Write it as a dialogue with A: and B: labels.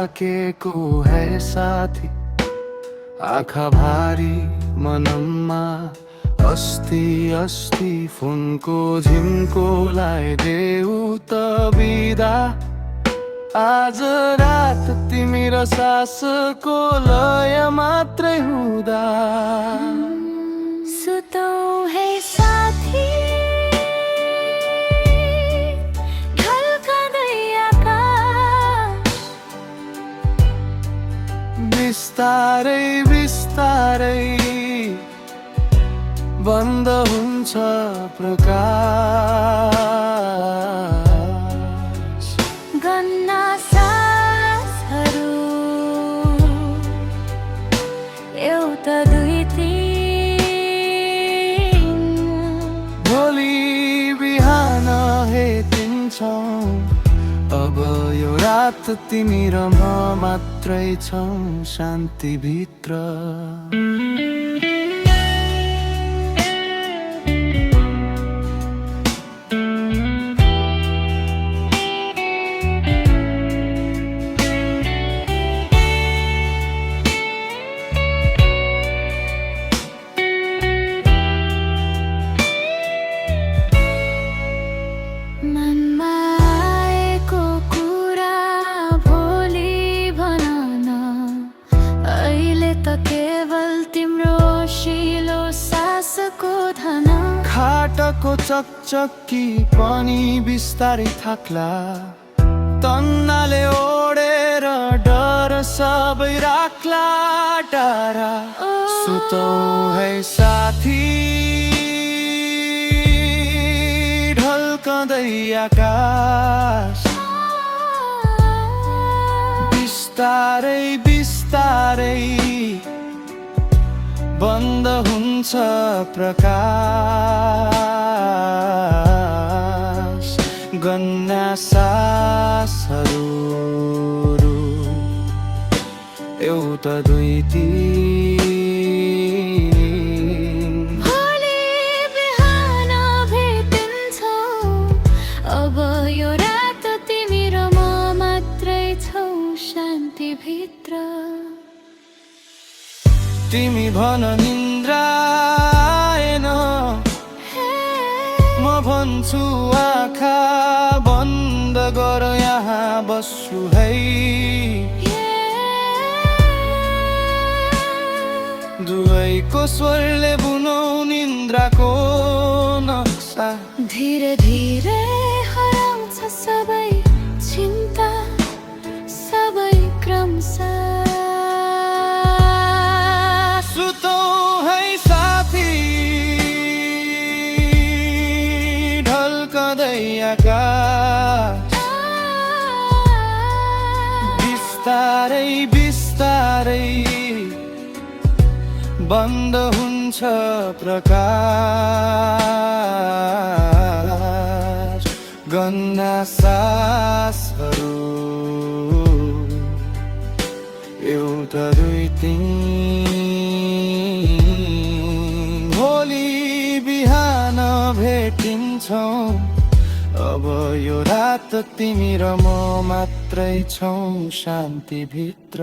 A: थाकेको है साथी, आँखा भारी मनममा अस्ति अस्ति फुनको झिम्को लगाइदेऊ त बिदा। आज रात तिमी र सासको लय मात्रै हुँदा
B: सुतौँ है साथी, ढल्कँदै आकाश,
A: बिस्तारै बिस्तारै बन्द हुन्छ प्रकाश।
B: गन्ना सासहरू एउटा दुई तिन,
A: भोलि बिहान हेटिन्छौँ। अब यो रात तिमी र म मात्रै छौँ शान्तिभित्र। खाटको चकचकी पनि बिस्तारै थाक्ला, तन्नाले ओडेर डर सबै राख्ला टाढा। सुतौँ है साथी, ढल्कँदै आकाश, बिस्तारै बिस्तारै बन्द हुन्छ प्रकाश। गन्ना सासहरू एउटा दुई तिन,
B: भोलि बिहान भेटिन्छौँ। अब यो रात तिमी र म मात्रै छौ शान्तिभित्र।
A: तिमी भन निन्द्रा आएन, म भन्छु आँखा बन्द गर, यहाँ बस्छु है। दुवैको स्वरले बुनौँ निन्द्राको नक्सा।
B: धीरे धीरे हराउँछ सबै चिन्ता, सबै क्रमशः। आकाश, बिस्तारै बिस्तारै बन्द हुन्छ प्रकाश। गन्ना सासहरू एउटा दुई तिन, भोलि बिहान भेटिन्छौँ। अब यो रात तिमी र म मात्रै छौँ शान्तिभित्र।